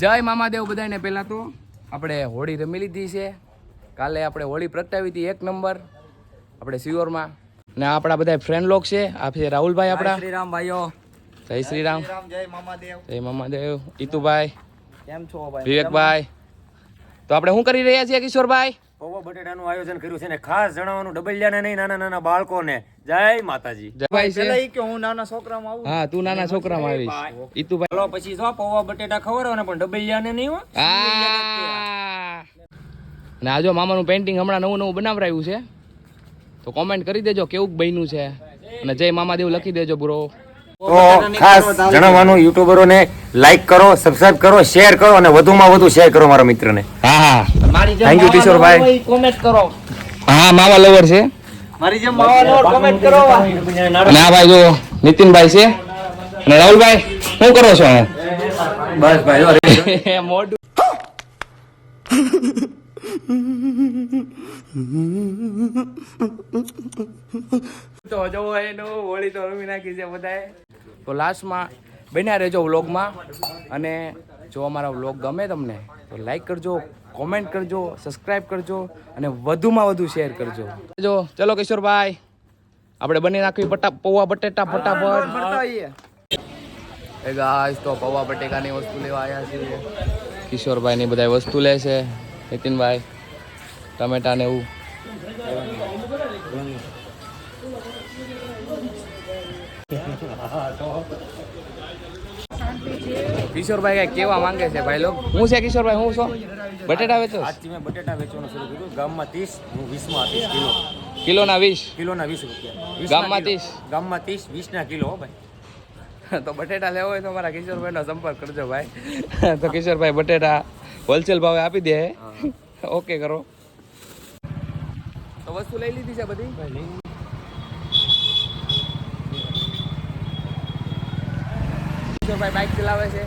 જય મામાદેવ બધાને. પહેલાં તો આપણે હોળી રમી લીધી છે. કાલે આપણે હોળી પ્રગટાવી હતી 1 નંબર આપણે સિયોરમાં. ને આપણા બધા ફ્રેન્ડ લોક છે. આ છે રાહુલભાઈ આપણા. શ્રી રામ ભાઈઓ. જય શ્રી રામ. જય મામાદેવ. જય મામાદેવ. ઈતુભાઈ, કેમ છો ભાઈ? વિવેકભાઈ. તો આપણે શું કરી રહ્યા છીએ કિશોરભાઈ? પૌવા બટેટાનું આયોજન કર્યું છે ને ખાસ જણાવવાનું ડબલિયાને નહીં, નાના નાના બાળકોને જય માતાજી. જય ભાઈ છે. પેલા કે હું નાના છોકરામાં આવું. હા, તું નાના છોકરામાં આવીશ. ઈતુભાઈ ચલો પછી જો પૌવા બટેટા ખવડાવવાના પણ ડબલિયાને નહીં હો. ને આજો મામાનું પેઇન્ટિંગ હમણાં નવું નવું બનાવરાયું છે, તો કોમેન્ટ કરી દેજો કેવું બન્યું છે, અને જય મામાદેવ લખી દેજો બ્રો. તો ખાસ જણાવવાનું યુટ્યુબરોને લાઈક કરો, સબસ્ક્રાઇબ કરો, શેર કરો અને વધુમાં વધુ શેર કરો મારા મિત્રને. હા હા, થેન્ક યુ કિશોરભાઈ. કોમેન્ટ કરો. હા, માવા લવર છે. મારી જેમ માવા લવર કોમેન્ટ કરો. ના ભાઈ, જો નીતિનભાઈ છે અને રાહુલભાઈ શું કરો છો? બસ ભાઈ મોઢું તો જો એનું હોળી તો રમી નાખી છે બધાએ. તો લાસ્ટમાં બન્યા રહેજો વ્લોગમાં, અને જો અમારા વ્લોગ ગમે તમને તો લાઈક કરજો, કોમેન્ટ કરજો, સબસ્ક્રાઈબ કરજો અને વધુમાં વધુ શેર કરજો. જો ચલો કિશોરભાઈ, આપણે બની નાખવી પૌવા બટેટા ફટાફટ. એ ગાઈસ, તો પૌવા બટેકાની વસ્તુ લેવા આવ્યા છીએ. કિશોરભાઈની બધા વસ્તુ લે છે. નીતિનભાઈ ટમેટા ને એવું. કિશોરભાઈ કઈ કેવા માંગે છે ભાઈ લોક? હું છે કિશોરભાઈ, હું છો બટેટા વેચો? આજથી મેં બટેટા વેચવાનું શરૂ કર્યું. ગામમાં 30, હું 20 માં આપીશ કિલો. કિલોના 20? કિલોના 20 રૂપિયા. ગામમાં 30? ગામમાં 30, 20 ના કિલો હો ભાઈ. તો બટેટા લેવો હોય તો મારા કિશોરભાઈનો સંપર્ક કરજો ભાઈ. તો કિશોરભાઈ બટેટા હોલસેલ ભાવે આપી દે. ઓકે કરો. તો વસ્તુ લઈ લીધી છે બધી? કિશોરભાઈ બાઇક ચલાવે છે.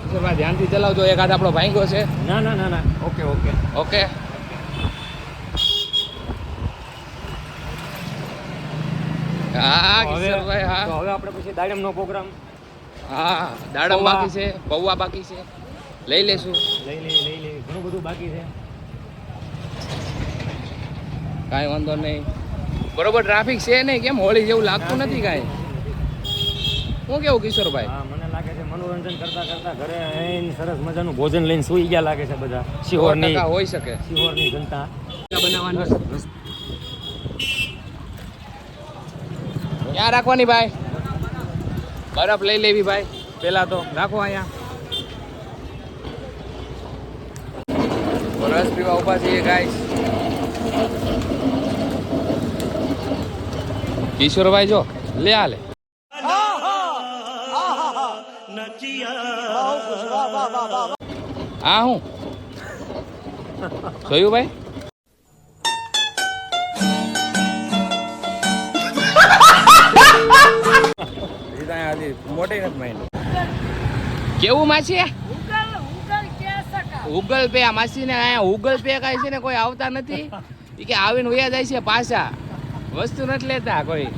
કિશોરભાઈ ધ્યાનથી ચલાવજો, એક હાથ આપણો ભાંગો છે. ના ના ના ના, ઓકે ઓકે ઓકે. હા કિશોરભાઈ, હા. તો હવે આપણે પછી દાડમનો પ્રોગ્રામ. હા, દાડમ બાકી છે, પૌવા બાકી છે, લઈ લેશું. લઈ ઘણું બધું બાકી છે. કાંઈ વાંધો નહીં. બરોબર ટ્રાફિક છે નહીં, કેમ હોળી જેવું લાગતું નથી કાંઈ. શું કેવું કિશોરભાઈ? હા, મને લાગે છે મનોરંજન કરતા કરતા ઘરે આવીને સરસ મજાનું ભોજન લઈને સૂઈ ગયા લાગે છે બધા. શિહોરની હોઈ શકે. શિહોરની જનતા બનાવવાની ક્યાં રાખવાની ભાઈ? બરફ લઈ લેવી ભાઈ. પેલા તો રાખો અહીંયા. રસ પીવા ઉભા છીએ ગાઈસ. કિશોરભાઈ જો લે આ લે. હા, હું જોયું ભાઈ? મોટી નથી માઇન્ડ. કેવું માસી? Google pay. આ માસી ને અહીંયા ગૂગલ પે કાંઈ છે ને કોઈ આવતા નથી. એ કે આવીને વયા જાય છે પાછા, વસ્તુ નથી લેતા કોઈ.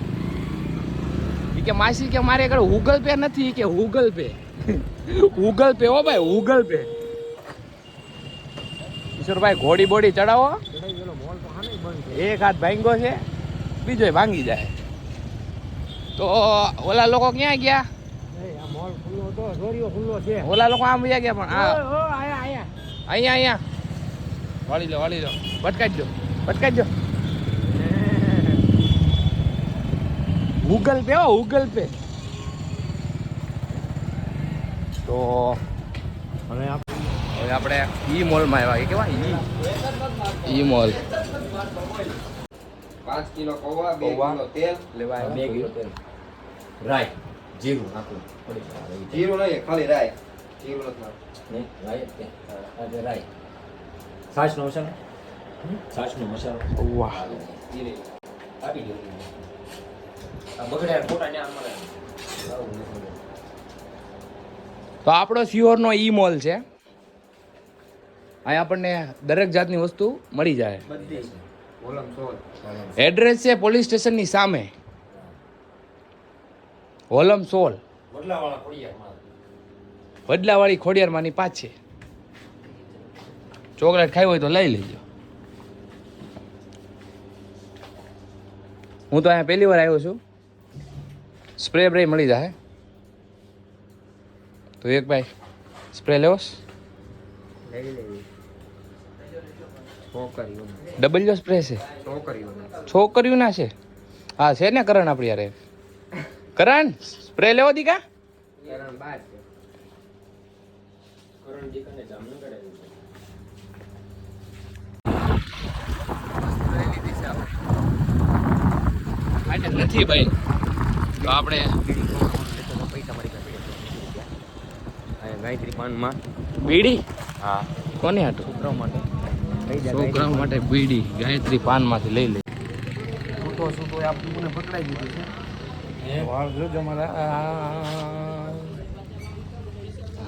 એ કે માસી કે મારે આગળ ગૂગલ પે નથી, કે ગૂગલ પે. ગૂગલ પે હો ભાઈ, ગૂગલ પે. કિશોરભાઈ ઘોડી બોડી ચડાવો. એક હાથ ભાંગો છે, બીજો ભાંગી જાય. તો ઓલા લોકો ક્યાં ગયા? ઓલા લોકો આમ વયા ગયા, પણ અહીંયા વાળી લો ભટકાઈ દો. ગૂગલ પે હો, ગૂગલ પે. તો હવે આપણે ઈ મોલમાં આવ્યા. કેવા ઈ મોલ? 5 કિલો પૌવા, 2 કિલો તેલ લેવા 2 કિલો તેલ, રાઈ, જીરું નાખું. જીરું નહીં, ખાલી રાઈ. જીરું નથી નહીં, રાઈ જ આજે રાઈ. છાશનો મસાલો, છાશનો મસાલો. વાહ, આપી દો. આ બગડ્યા ફોટા ને આમ મળે. તો આપણો સિયોરનો ઈ મોલ છે. અહીં આપણને દરેક જાતની વસ્તુ મળી જાય. એડ્રેસ છે પોલીસ સ્ટેશનની સામે, હોલમ સોલ. વડલાવાળી ખોડિયારમાંની પાછે ચોકલેટ ખાવી હોય તો લઈ લેજો. હું તો અહીંયા પહેલી વાર આવ્યો છું. સ્પ્રે બ્રે મળી જાય તો એક ભાઈ સ્પ્રે લેવો ડબલ સ્પ્રે છે છોકરીઓના છે. હા છે ને કરણ આપણી યારે કરણ સ્પ્રે લેવો દીકા નથી ભાઈ તો આપણે ગાયત્રી પાનમાં બીડી હા કોને હાટું છોકરાઓ માટે બીડી ગાયત્રી પાનમાંથી લઈ લે. છૂટો છૂટો આપણને પકડાઈ દીધું છે. વાળ જોજો મારા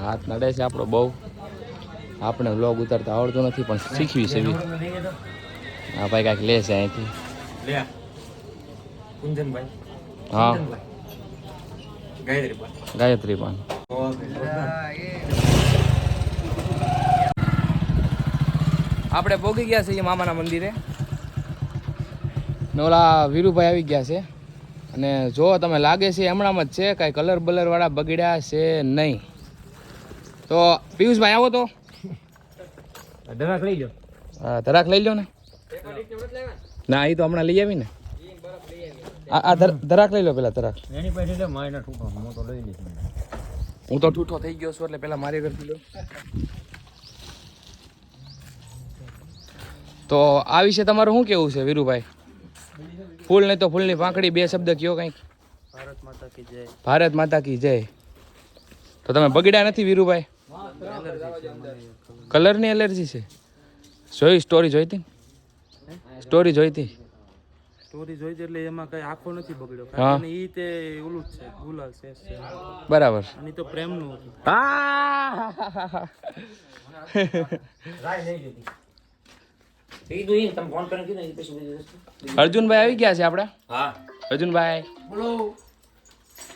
હાથ નડે છે આપણો બહુ. આપણે વ્લોગ ઉતારતા આવડતો નથી પણ શીખવી છે. હા ભાઈ કાંઈક લે છે અહીંથી. કુંજનભાઈ હા ગાયત્રી પાન ગાયત્રી પાન. આપણે પહોંચી ગયા છીએ મામાના મંદિરે ને ઓલા વીરુભાઈ આવી ગયા છે અને જો તમે લાગે છે હમણાં જ છે કાંઈ કલર બલર વાળા બગડ્યા છે નહીં. તો પિયુષભાઈ આવો તો ધરાક લઈ લો. હા ધરાક લઈ લો ને. ના એ તો હમણાં લઈ આવી ને. આ ધરાક લઈ લો પેલા ધરાક. એની પાસે લે માયના ઠૂઠો હું તો લઈ લઈશ. હું તો ઠૂઠો થઈ ગયો છું એટલે પેલા મારી કરતી લો. તો આ વિશે તમારું શું કેવું છે વીરુભાઈ? ફૂલ નહીં તો ફૂલની પાંખડી બે શબ્દ કયો કંઈક. ભારત માતા કી જય. ભારત માતા કી જય. તો તમે બગડ્યા નથી વીરુભાઈ? કલરની એલર્જી છે? જોઈ સ્ટોરી જોઈ હતી? સ્ટોરી જોઈ હતી? સ્ટોરી જોઈ એટલે એમાં કઈ આખો નથી બગડ્યો. હા. કારણ કે ઈ તે ઓલું જ છે ગુલાલ છે બરાબર. અને ઈ તો પ્રેમનું હતું. અર્જુનભાઈ આવી ગયા છે આપણા. હા અર્જુનભાઈ બોલો.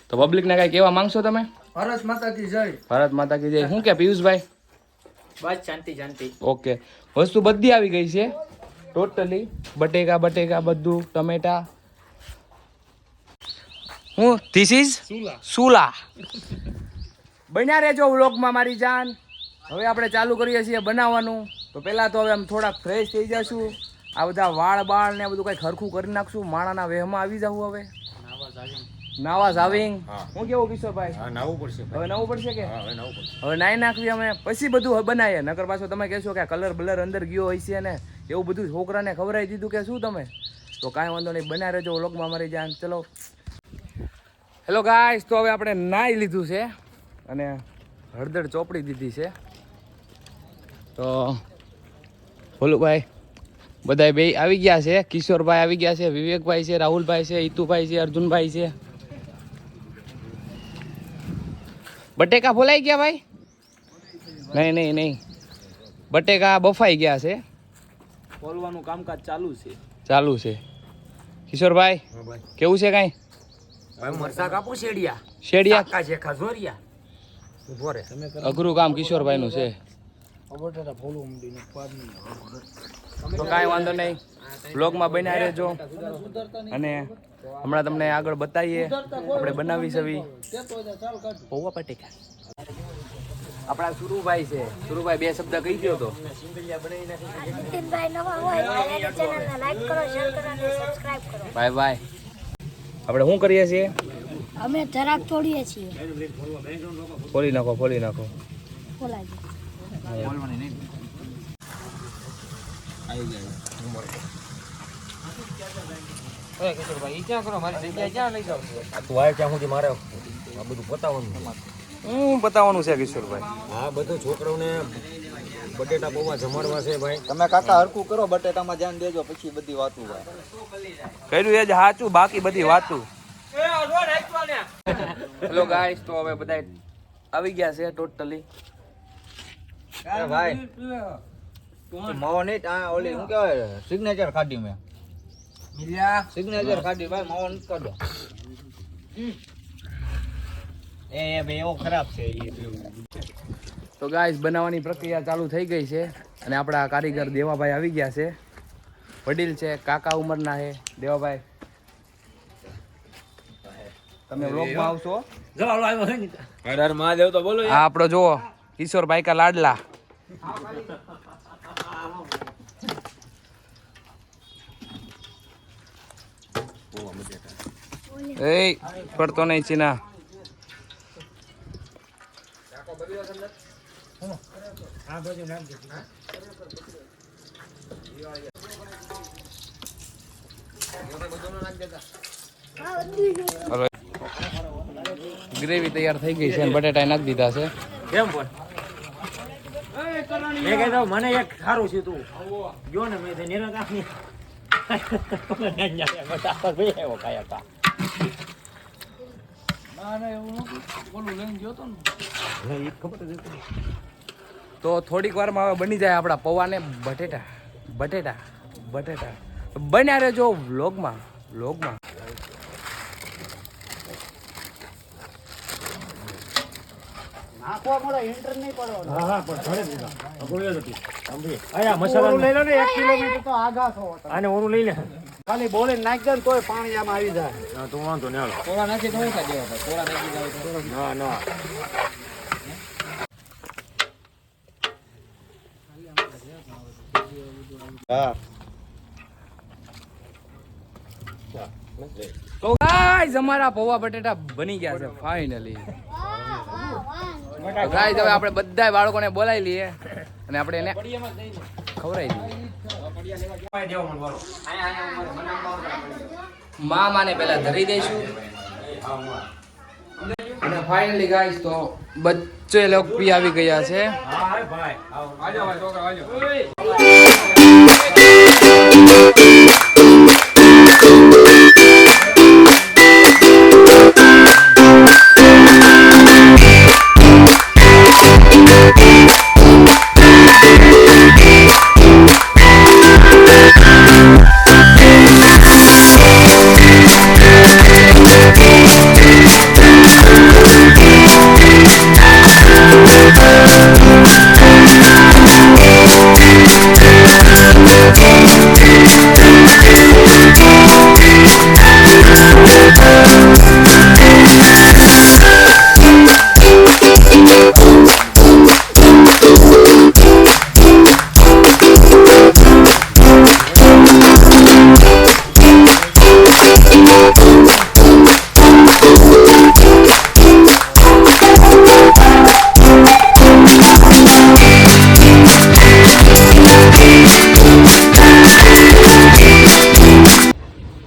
તો પબ્લિકને કાંઈ કહેવા માંગશો તમે? ભારત માતા કી જય. ભારત માતા કી જય. શું કે પિયુષભાઈ? બસ શાંતિ શાંતિ. ઓકે વસ્તુ બધી આવી ગઈ છે ટોટલી. બટેકા બધું ટમેટા. હું ધીસ ઇઝ સુલા. બન્યા રહેજો વ્લોગમાં મારી જાન. હવે આપણે ચાલુ કરીએ છીએ બનાવવાનું. તો પહેલાં તો હવે આમ થોડાક ફ્રેશ થઈ જશું. આ બધા વાળ બાળ ને બધું કંઈક હરખું કરી નાખશું. માણાના વેહમાં આવી જવું હવે. નાવા જાવિંગ. હું કેવું કિશોરભાઈ? હા નાવું પડશે હવે નવું પડશે કે હા હવે નાવું પડશે. હવે નાઈ નાખવી અમે પછી બધું બનાવીએ. નકર પાછો તમે કહેશો કે આ કલર બલર અંદર ગયો હોય છે ને એવું બધું છોકરાને ખવડાવી દીધું કે શું તમે. તો કાંઈ વાંધો નહીં બના રહેજો વ્લોગમાં અમારી જાન. ચલો હેલો ગાઈસ. તો હવે આપણે નાઈ લીધું છે અને હળદર ચોપડી દીધી છે. તો ભોલુભાઈ બધાય બે આવી ગયા છે. કિશોરભાઈ આવી ગયા છે, વિવેકભાઈ છે, રાહુલભાઈ છે, ઈતુભાઈ છે, અર્જુનભાઈ છે. બટેકા ફોલાઈ ગયા ભાઈ? નહીં બટેકા બફાઈ ગયા છે. બોલવાનું કામકાજ ચાલુ છે. કિશોરભાઈ હા ભાઈ કેવું છે કાંઈ? ભાઈ મરસા કાપું શેડિયા શેડિયા કાકા શેખા જોરિયા ઉભો રે. અઘરું કામ કિશોરભાઈનું છે. તો કાંઈ વાંધો નહીં બ્લોગમાં બન્યા રહેજો અને હમણાં તમને આગળ બતાવીએ આપણે બનાવી સવી પૌવા બટેકા. આપણા સુરુભાઈ છે. સુરુભાઈ બે શબ્દ કહી દો તો. નીતિનભાઈ નવા હોય તો એની ચેનલને લાઈક કરો, શેર કરો અને સબસ્ક્રાઇબ કરો. Bye bye. આપણે શું કરીએ છીએ? અમે જરાક તોડીએ છીએ. ફોલી નાખો. બોલાય તું આય ત્યાં સુધી મારે આ બધું પતાવવાનું. હું બતાવવાનું છે કિશોરભાઈ? આ બધું છોકરાઓને બટેટા પૌવા જમાડવા છે ભાઈ. તમે કાકા હરખું કરો, બટેટામાં ધ્યાન દેજો, પછી બધી વાતું હોય. કર્યું એ જ સાચું, બાકી બધી વાતું. Hello guys. તો હવે બધા આવી ગયા છે ટોટલી. ભાઈ માવો નહીં આ ઓલી શું કહેવાય સિગ્નેચર ખાધી મેં. સિગ્નેચર ખાધી ભાઈ, માવો નથી કાઢો. એ ભાઈ એવો ખરાબ છે. તો ગાઈસ બનાવવાની પ્રક્રિયા ચાલુ થઈ ગઈ છે અને આપણા કારીગર દેવાભાઈ આવી ગયા છે. વડીલ છે, કાકા ઉંમરના છે. દેવાભાઈ તમે વ્લોગમાં આવશો? આ આપણો જુઓ કિશોરભાઈ કા લાડલા. એ પડતો નહીં ચીના. ગ્રેવી તૈયાર થઈ ગઈ છે અને બટેટા નાખી દીધા છે. મને એક સારું છે તું જો ને મેં નિરાત આપની તો થોડીક વારમાં હવે બની જાય આપણા પૌવા ને બટેટા. બટેટા બટેટા બન્યા રહેજો વ્લોગમાં. આને ઓરું લઈ લે ખાલી બોલે નાખ દે ને તોય પાણી આમાં આવી જાય. તું વાંધો ને હાલો થોડા નાખી તો શું થાય દેવા થોડા નાખી જાવ ના તો ગાઈસ અમારા પૌવા બટેટા બની ગયા છે ફાઇનલી. ગાઈસ હવે આપણે બધા બાળકોને બોલાવી લઈએ અને આપણે એને ખવડાવી દઈએ. મામાને પહેલા ધરી દઈશું અને ફાઇનલી ગાઈસ તો બચ્ચે લોક પી આવી ગયા છે.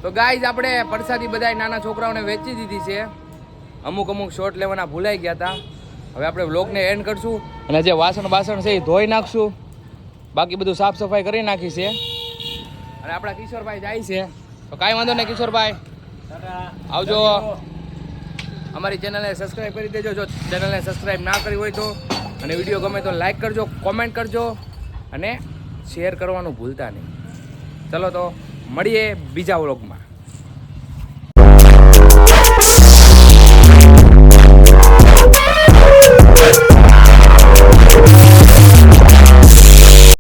તો ગાઈઝ આપણે પ્રસાદી બધાય નાના છોકરાઓને વેચી દીધી છે. અમુક શોર્ટ લેવાના ભૂલાઈ ગયા હતા. હવે આપણે વ્લોગને એન્ડ કરશું અને જે વાસણ છે એ ધોઈ નાખશું. બાકી બધું સાફ સફાઈ કરી નાખી છે અને આપણા કિશોરભાઈ જાય છે. તો કાંઈ વાંધો નહીં કિશોરભાઈ, આવજો. અમારી ચેનલને સબસ્ક્રાઈબ કરી દેજો જો ચેનલને સબસ્ક્રાઈબ ના કરી હોય તો. અને વિડીયો ગમે તો લાઈક કરજો, કોમેન્ટ કરજો અને શેર કરવાનું ભૂલતા નહીં. ચલો તો મળીએ બીજા વ્લોગમાં.